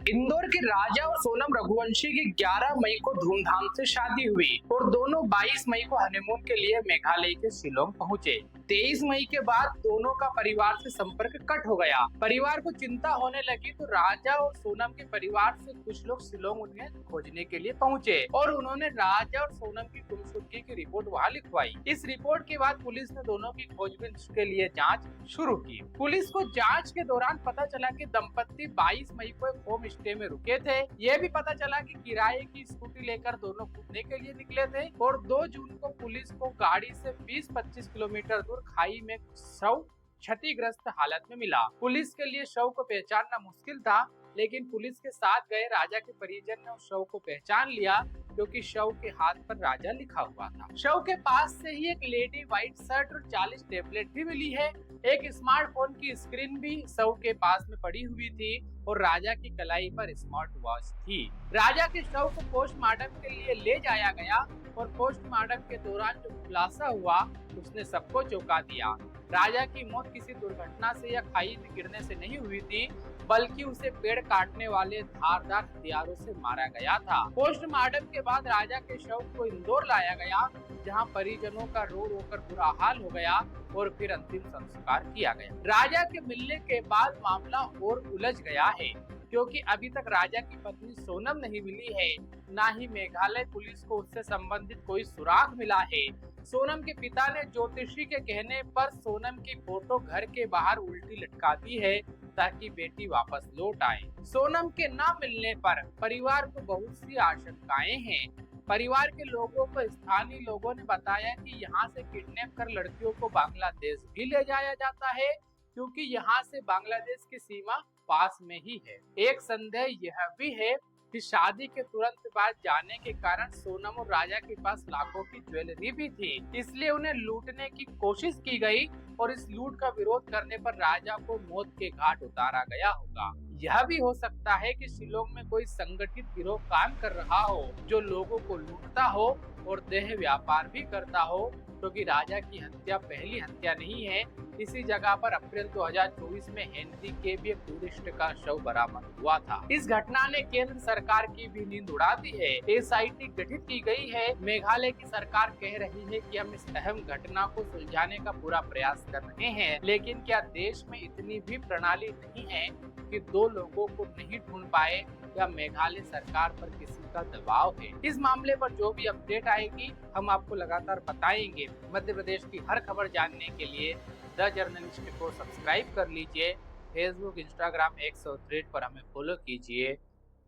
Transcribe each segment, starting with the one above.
इंदौर के राजा और सोनम रघुवंशी की 11 मई को धूमधाम से शादी हुई और दोनों 22 मई को हनीमून के लिए मेघालय के शिलोंग पहुंचे। 23 मई के बाद दोनों का परिवार से संपर्क कट हो गया। परिवार को चिंता होने लगी तो राजा और सोनम के परिवार से कुछ लोग शिलोंग उन्हें खोजने के लिए पहुंचे और उन्होंने राजा और सोनम की गुमशुदगी की रिपोर्ट वहां लिखवाई। इस रिपोर्ट के बाद पुलिस ने दोनों की खोजबीन के लिए जाँच शुरू की। पुलिस को जाँच के दौरान पता चला कि दंपत्ति 22 मई को एक होम स्टे में रुके थे। यह भी पता चला कि किराए की स्कूटी लेकर दोनों घूमने के लिए निकले थे और 2 जून को पुलिस को गाड़ी से 20-25 किलोमीटर दूर खाई में शव क्षतिग्रस्त हालत में मिला। पुलिस के लिए शव को पहचानना मुश्किल था, लेकिन पुलिस के साथ गए राजा के परिजन ने उस शव को पहचान लिया क्योंकि शव के हाथ पर राजा लिखा हुआ था। शव के पास से ही एक लेडी व्हाइट शर्ट और 40 टेबलेट भी मिली है। एक स्मार्टफोन की स्क्रीन भी शव के पास में पड़ी हुई थी और राजा की कलाई पर स्मार्ट वॉच थी। राजा के शव को पोस्टमार्टम के लिए ले जाया गया और पोस्टमार्टम के दौरान जो खुलासा हुआ उसने सबको चौंका दिया। राजा की मौत किसी दुर्घटना से या खाई में गिरने से नहीं हुई थी, बल्कि उसे पेड़ काटने वाले धारदार हथियारों से मारा गया था। पोस्टमार्टम के बाद राजा के शव को इंदौर लाया गया, जहां परिजनों का रो रो कर बुरा हाल हो गया और फिर अंतिम संस्कार किया गया। राजा के मिलने के बाद मामला और उलझ गया है, क्योंकि अभी तक राजा की पत्नी सोनम नहीं मिली है, ना ही मेघालय पुलिस को उससे संबंधित कोई सुराग मिला है। सोनम के पिता ने ज्योतिषी के कहने पर सोनम की फोटो घर के बाहर उल्टी लटका दी है ताकि बेटी वापस लौट आए। सोनम के न मिलने पर परिवार को बहुत सी आशंकाएं हैं। परिवार के लोगों को स्थानीय लोगों ने बताया कि यहाँ से किडनैप कर लड़कियों को बांग्लादेश भी ले जाया जाता है, क्योंकि यहाँ से बांग्लादेश की सीमा पास में ही है। एक संदेह यह भी है कि शादी के तुरंत बाद जाने के कारण सोनम और राजा के पास लाखों की ज्वेलरी भी थी, इसलिए उन्हें लूटने की कोशिश की गई और इस लूट का विरोध करने पर राजा को मौत के घाट उतारा गया होगा। यह भी हो सकता है कि शिलोंग में कोई संगठित गिरोह काम कर रहा हो जो लोगों को लूटता हो और देह व्यापार भी करता हो, क्योंकि राजा की हत्या पहली हत्या नहीं है। इसी जगह पर अप्रैल 2024 में हेनरी के भी एक टूरिस्ट का शव बरामद हुआ था। इस घटना ने केंद्र सरकार की भी नींद उड़ा दी है। एसआईटी गठित की गई है। मेघालय की सरकार कह रही है कि हम इस अहम घटना को सुलझाने का पूरा प्रयास कर रहे हैं, लेकिन क्या देश में इतनी भी प्रणाली नहीं है कि 2 लोगों को नहीं ढूंढ पाए, या मेघालय सरकार पर किसी का दबाव है? इस मामले पर जो भी अपडेट आएगी हम आपको लगातार बताएंगे। मध्य प्रदेश की हर खबर जानने के लिए द जर्नलिस्ट को सब्सक्राइब कर लीजिए। फेसबुक, इंस्टाग्राम, एक्स और थ्रेड पर हमें फॉलो कीजिए।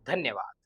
धन्यवाद।